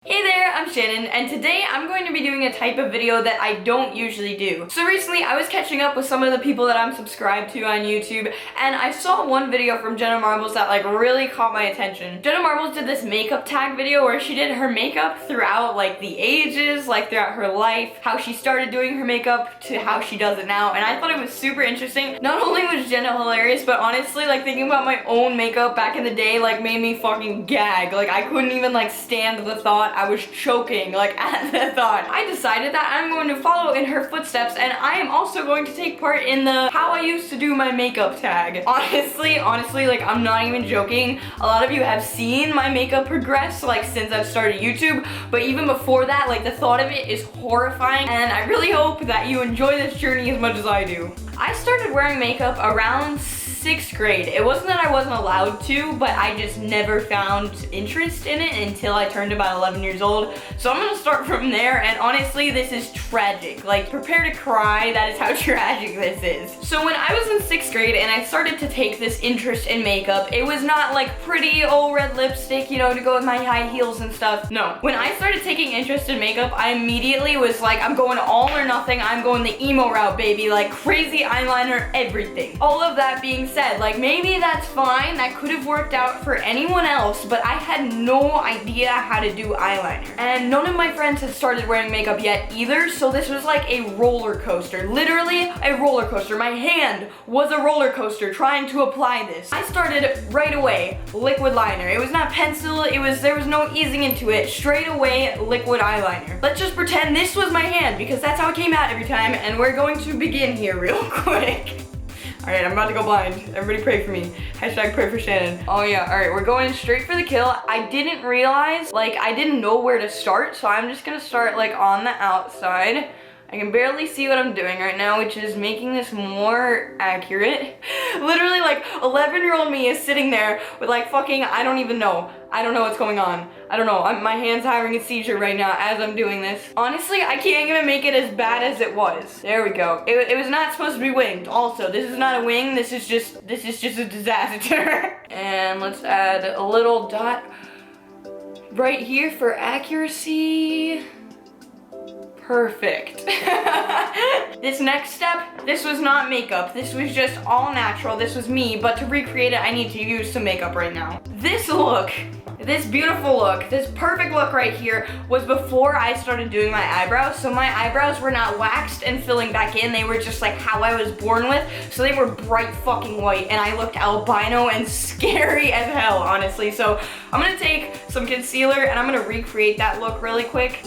Hey there, I'm Shannon, and today I'm going to be doing a type of video that I don't usually do. So recently I was catching up with some of the people that I'm subscribed to on YouTube, and I saw one video from Jenna Marbles that like really caught my attention. Jenna Marbles did this makeup tag video where she did her makeup throughout like the ages, like throughout her life, how she started doing her makeup to how she does it now, and I thought it was super interesting. Not only was Jenna hilarious, but honestly like thinking about my own makeup back in the day like made me fucking gag. Like I couldn't even like stand the thought. I was choking like at the thought. I decided that I'm going to follow in her footsteps, and I am also going to take part in the how I used to do my makeup tag. Honestly, like I'm not even joking. A lot of you have seen my makeup progress like since I've started YouTube, but even before that, like the thought of it is horrifying, and I really hope that you enjoy this journey as much as I do. I started wearing makeup around 6th grade. It wasn't that I wasn't allowed to, but I just never found interest in it until I turned about 11 years old. So I'm gonna start from there, and honestly, this is tragic. Like, prepare to cry, that is how tragic this is. So when I was in 6th grade and I started to take this interest in makeup, it was not like pretty old red lipstick, you know, to go with my high heels and stuff. No. When I started taking interest in makeup, I immediately was like, I'm going all or nothing, I'm going the emo route, baby. Like, crazy eyeliner, everything. All of that being said, like maybe that's fine, that could have worked out for anyone else, but I had no idea how to do eyeliner. And none of my friends had started wearing makeup yet either, so this was like a roller coaster. Literally a roller coaster. My hand was a roller coaster trying to apply this. I started right away, liquid liner. It was not pencil, there was no easing into it. Straight away, liquid eyeliner. Let's just pretend this was my hand because that's how it came out every time, and we're going to begin here real quick. Alright, I'm about to go blind. Everybody pray for me. Hashtag pray for Shannon. Oh yeah, alright, we're going straight for the kill. I didn't realize, like, I didn't know where to start, so I'm just gonna start, like, on the outside. I can barely see what I'm doing right now, which is making this more accurate. Literally, like, 11-year-old me is sitting there with, like, fucking, I don't even know. I don't know what's going on. I don't know. My hand's having a seizure right now as I'm doing this. Honestly, I can't even make it as bad as it was. There we go. It was not supposed to be winged. Also, this is not a wing. This is just a disaster. And let's add a little dot right here for accuracy. Perfect. This next step, this was not makeup. This was just all natural. This was me, but to recreate it, I need to use some makeup right now. This look, this beautiful look, this perfect look right here was before I started doing my eyebrows. So my eyebrows were not waxed and filling back in. They were just like how I was born with. So they were bright fucking white, and I looked albino and scary as hell, honestly. So I'm gonna take some concealer and I'm gonna recreate that look really quick.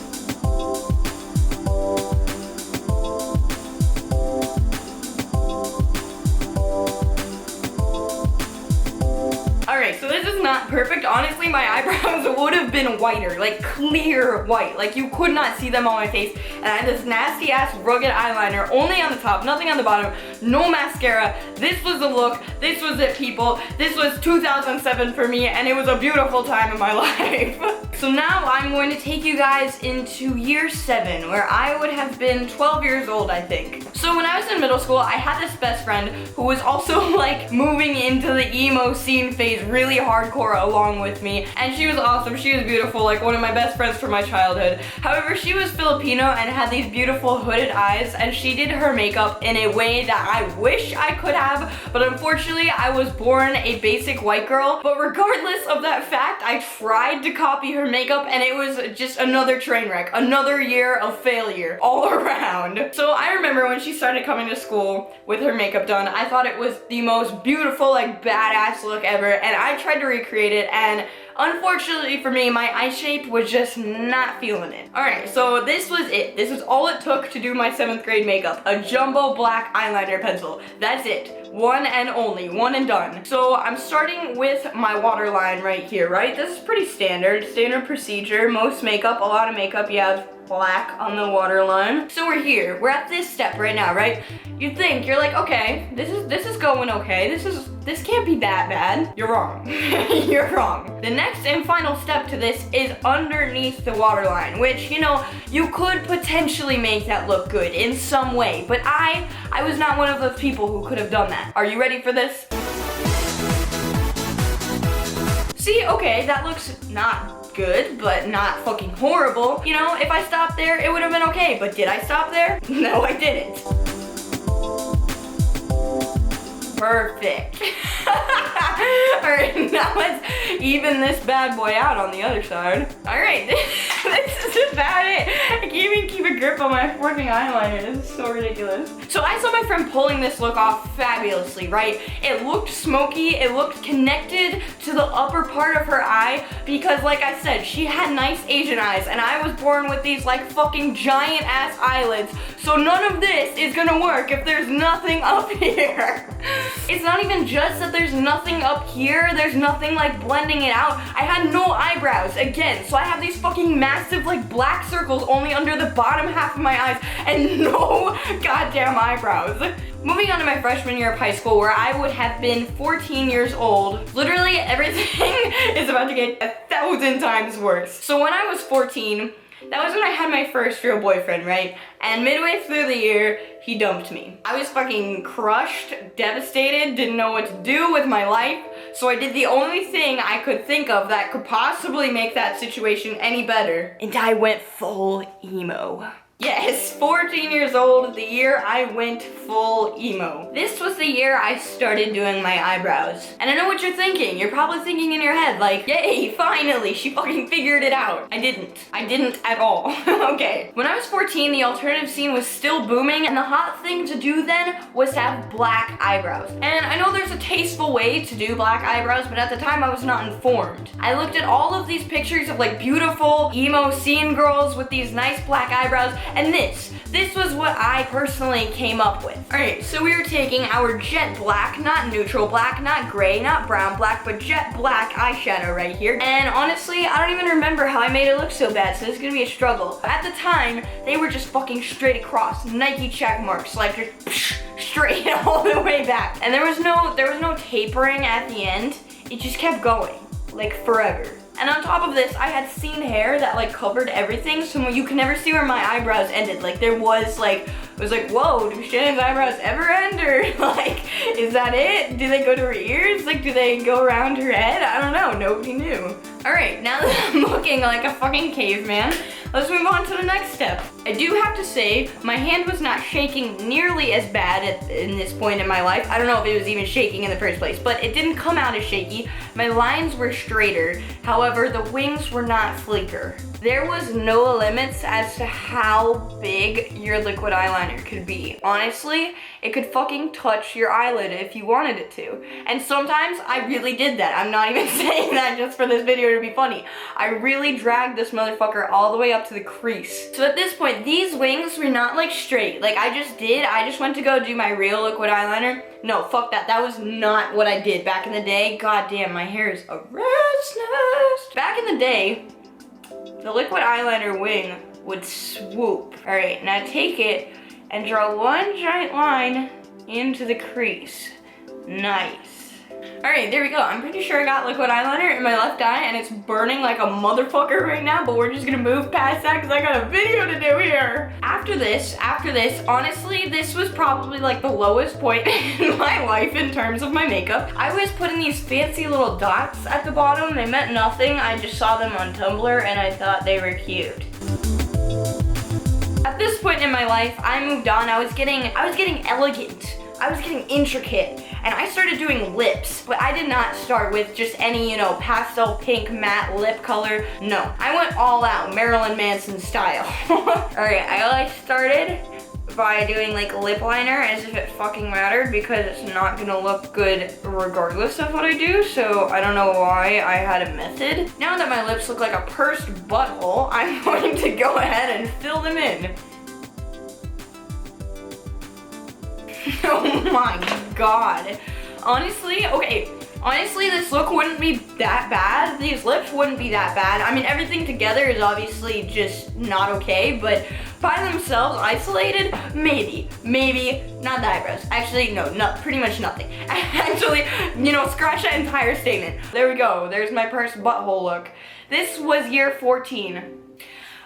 Alright, so this is not perfect. Honestly, my eyebrows would have been whiter, like clear white. Like you could not see them on my face. And I had this nasty ass rugged eyeliner only on the top, nothing on the bottom, no mascara. This was the look. This was it, people. This was 2007 for me, and it was a beautiful time in my life. So now I'm going to take you guys into year 7, where I would have been 12 years old, I think. So when I was in middle school, I had this best friend who was also like moving into the emo scene phase really hardcore along with me, and she was awesome. She was beautiful, like one of my best friends from my childhood. However, she was Filipino and had these beautiful hooded eyes, and she did her makeup in a way that I wish I could have, but unfortunately I was born a basic white girl. But regardless of that fact, I tried to copy her makeup, and it was just another train wreck, another year of failure all around. So I remember when she started coming to school with her makeup done, I thought it was the most beautiful, like badass look ever, and I tried to recreate it, and unfortunately for me, my eye shape was just not feeling it. Alright, so this was it. This is all it took to do my 7th grade makeup. A jumbo black eyeliner pencil. That's it. One and only. One and done. So I'm starting with my waterline right here, right? This is pretty standard procedure. Most makeup, a lot of makeup, you have black on the waterline. So we're here. We're at this step right now, right? You think, you're like, okay, this is going okay. This can't be that bad. You're wrong. You're wrong. The next and final step to this is underneath the waterline, which, you know, you could potentially make that look good in some way, but I was not one of those people who could have done that. Are you ready for this? See, okay, that looks not good, but not fucking horrible. You know, if I stopped there, it would have been okay, but did I stop there? No, I didn't. Perfect. Alright, now let's even this bad boy out on the other side. Alright, this is about it. I can't even keep a grip on my fucking eyeliner. This is so ridiculous. So I saw my friend pulling this look off fabulously, right? It looked smoky, it looked connected to the upper part of her eye because, like I said, she had nice Asian eyes and I was born with these like fucking giant ass eyelids. So none of this is gonna work if there's nothing up here. It's not even just that there's nothing up here, there's nothing like blending it out. I had no eyebrows, again, so I have these fucking massive like black circles only under the bottom half of my eyes and no goddamn eyebrows. Moving on to my freshman year of high school where I would have been 14 years old. Literally everything is about to get 1,000 times worse. So when I was 14, that was when I had my first real boyfriend, right? And midway through the year, he dumped me. I was fucking crushed, devastated, didn't know what to do with my life. So I did the only thing I could think of that could possibly make that situation any better. And I went full emo. Yes, 14 years old, the year I went full emo. This was the year I started doing my eyebrows. And I know what you're thinking. You're probably thinking in your head like, yay, finally, she fucking figured it out. I didn't at all. Okay. When I was 14, the alternative scene was still booming and the hot thing to do then was to have black eyebrows. And I know there's a tasteful way to do black eyebrows, but at the time I was not informed. I looked at all of these pictures of like beautiful emo scene girls with these nice black eyebrows. And this was what I personally came up with. Alright, so we were taking our jet black, not neutral black, not gray, not brown black, but jet black eyeshadow right here. And honestly, I don't even remember how I made it look so bad, so this is gonna be a struggle. At the time, they were just fucking straight across, Nike check marks, like just straight all the way back. And there was no tapering at the end. It just kept going, like forever. And on top of this, I had seen hair that like covered everything, so you can never see where my eyebrows ended. Like there was like, it was like, whoa, do Shannon's eyebrows ever end? Or like, is that it? Do they go to her ears? Like, do they go around her head? I don't know, nobody knew. Alright, now that I'm looking like a fucking caveman, let's move on to the next step. I do have to say, my hand was not shaking nearly as bad in this point in my life. I don't know if it was even shaking in the first place, but it didn't come out as shaky. My lines were straighter, however, the wings were not fleeker. There was no limits as to how big your liquid eyeliner could be. Honestly, it could fucking touch your eyelid if you wanted it to. And sometimes I really did that. I'm not even saying that just for this video to be funny. I really dragged this motherfucker all the way up to the crease. So at this point, these wings were not like straight. Like I just went to go do my real liquid eyeliner. No, fuck that. That was not what I did back in the day. God damn, my hair is a rat's nest. Back in the day, the liquid eyeliner wing would swoop. All right, now take it and draw one giant line into the crease. Nice. All right, there we go. I'm pretty sure I got liquid eyeliner in my left eye and it's burning like a motherfucker right now, but we're just gonna move past that because I got a video to do here. After this, honestly, this was probably like the lowest point in my life in terms of my makeup. I always put in these fancy little dots at the bottom. They meant nothing. I just saw them on Tumblr and I thought they were cute. At this point in my life, I moved on. I was getting elegant. I was getting intricate, and I started doing lips, but I did not start with just any, you know, pastel pink matte lip color. No, I went all out, Marilyn Manson style. All right, I started by doing like lip liner as if it fucking mattered because it's not gonna look good regardless of what I do, so I don't know why I had a method. Now that my lips look like a pursed butthole, I'm going to go ahead and fill them in. Oh my god. Honestly, this look wouldn't be that bad. These lips wouldn't be that bad. I mean, everything together is obviously just not okay, but by themselves, isolated, maybe. Not the eyebrows. Actually, no, pretty much nothing. Actually, you know, scratch that entire statement. There we go. There's my pursed butthole look. This was year 14.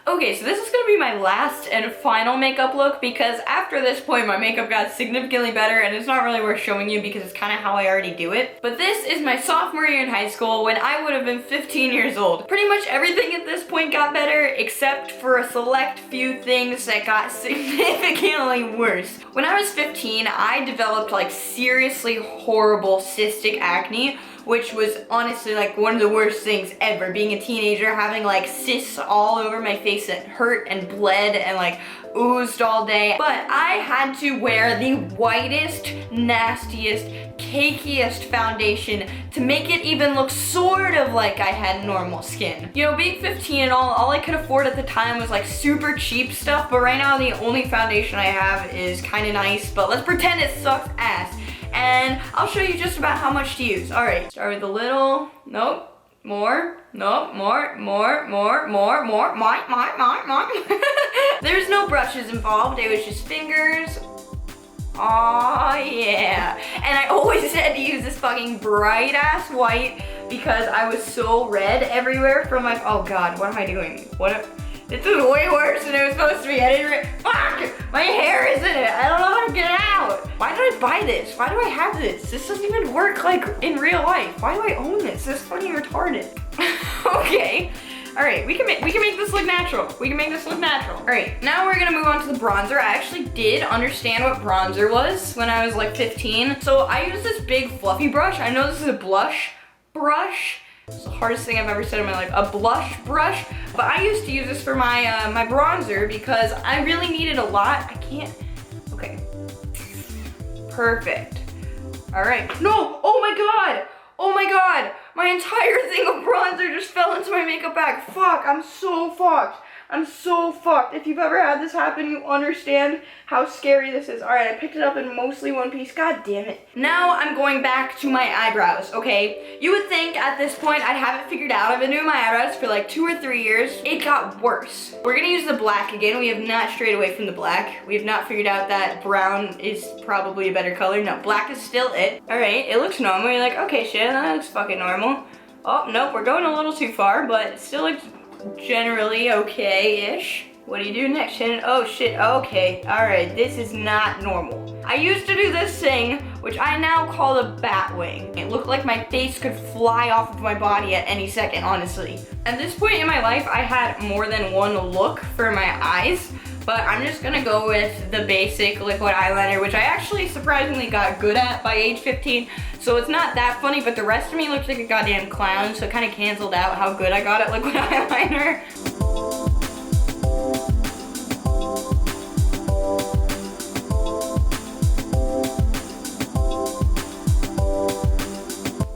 Okay, so this is gonna be my last and final makeup look because after this point my makeup got significantly better and it's not really worth showing you because it's kind of how I already do it. But this is my sophomore year in high school when I would have been 15 years old. Pretty much everything at this point got better except for a select few things that got significantly worse. When I was 15, I developed like seriously horrible cystic acne, which was honestly like one of the worst things ever. Being a teenager, having like cysts all over my face that hurt and bled and like oozed all day. But I had to wear the whitest, nastiest, cakiest foundation to make it even look sort of like I had normal skin. You know, being 15 and all I could afford at the time was like super cheap stuff, but right now the only foundation I have is kind of nice, but let's pretend it sucks ass. And I'll show you just about how much to use. All right, start with a little, nope, more, nope, more. There's no brushes involved, it was just fingers. Oh yeah. And I always had to use this fucking bright ass white because I was so red everywhere from my, oh God, what am I doing? This is way worse than it was supposed to be. I didn't fuck! My hair is in it. I don't know how to get it out. Why did I buy this? Why do I have this? This doesn't even work like in real life. Why do I own this? This is fucking retarded. Okay. All right, we can make this look natural. We can make this look natural. All right, now we're gonna move on to the bronzer. I actually did understand what bronzer was when I was like 15. So I use this big fluffy brush. I know this is a blush brush. It's the hardest thing I've ever said in my life, a blush brush. But I used to use this for my my bronzer because I really needed a lot. I can't, okay. Perfect. All right, no, oh my God. Oh my God, my entire thing of bronzer just fell into my makeup bag. Fuck, I'm so fucked. I'm so fucked. If you've ever had this happen, you understand how scary this is. All right, I picked it up in mostly one piece. God damn it. Now I'm going back to my eyebrows, okay? You would think at this point I'd have it figured out. I've been doing my eyebrows for like 2 or 3 years. It got worse. We're gonna use the black again. We have not strayed away from the black. We have not figured out that brown is probably a better color. No, black is still it. All right, it looks normal. You're like, okay, Shannon, that looks fucking normal. Oh, nope, we're going a little too far, but it still looks generally okay-ish. What do you do next, Shannon? Oh shit, okay. Alright, this is not normal. I used to do this thing, which I now call a bat wing. It looked like my face could fly off of my body at any second, honestly. At this point in my life, I had more than one look for my eyes, but I'm just gonna go with the basic liquid eyeliner, which I actually surprisingly got good at by age 15. So it's not that funny, but the rest of me looks like a goddamn clown, so it kind of canceled out how good I got at liquid eyeliner.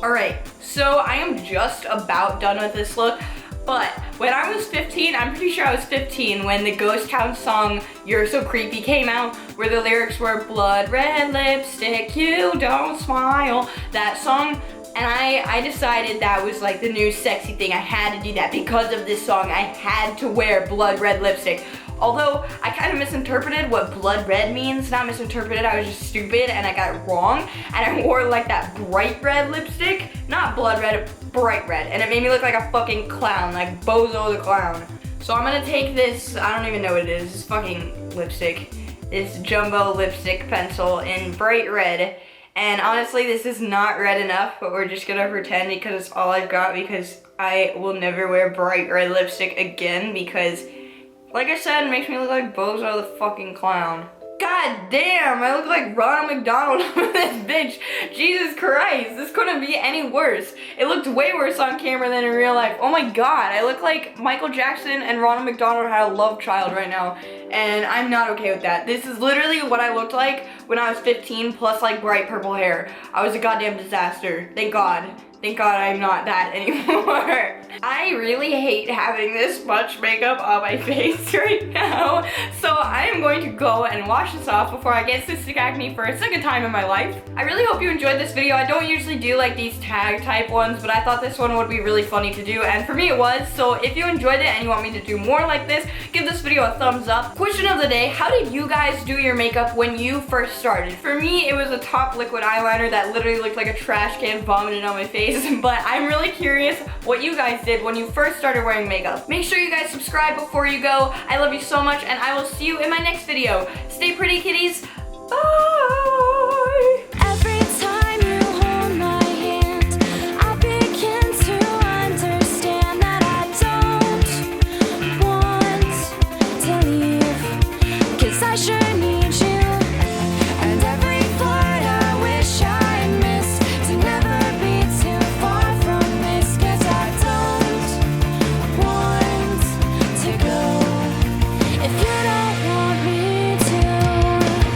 Alright, so I am just about done with this look. But when I was 15, I'm pretty sure I was 15 when the Ghost Town song You're So Creepy came out, where the lyrics were blood red lipstick, you don't smile. That song, and I decided that was like the new sexy thing. I had to do that because of this song. I had to wear blood red lipstick. Although I kind of misinterpreted what blood red means. Not misinterpreted, I was just stupid and I got it wrong. And I wore like that bright red lipstick, not blood red, bright red. And it made me look like a fucking clown, like Bozo the Clown. So I'm gonna take this, I don't even know what it is, this fucking lipstick. This jumbo lipstick pencil in bright red. And honestly, this is not red enough, but we're just gonna pretend because it's all I've got, because I will never wear bright red lipstick again because, like I said, it makes me look like Bozo the fucking Clown. God damn, I look like Ronald McDonald with this bitch. Jesus Christ, this couldn't be any worse. It looked way worse on camera than in real life. Oh my God, I look like Michael Jackson and Ronald McDonald had a love child right now. And I'm not okay with that. This is literally what I looked like when I was 15, plus like bright purple hair. I was a goddamn disaster, thank God. Thank God I'm not that anymore. I really hate having this much makeup on my face right now. So I am going to go and wash this off before I get cystic acne for a second time in my life. I really hope you enjoyed this video. I don't usually do like these tag type ones, but I thought this one would be really funny to do, and for me it was. So if you enjoyed it and you want me to do more like this, give this video a thumbs up. Question of the day, how did you guys do your makeup when you first started? For me, it was a top liquid eyeliner that literally looked like a trash can vomited on my face. But I'm really curious what you guys did. did when you first started wearing makeup. Make sure you guys subscribe before you go. I love you so much, and I will see you in my next video. Stay pretty, kitties. Bye! Every time you hold my hand, I begin to understand that I don't want to leave, 'cause I should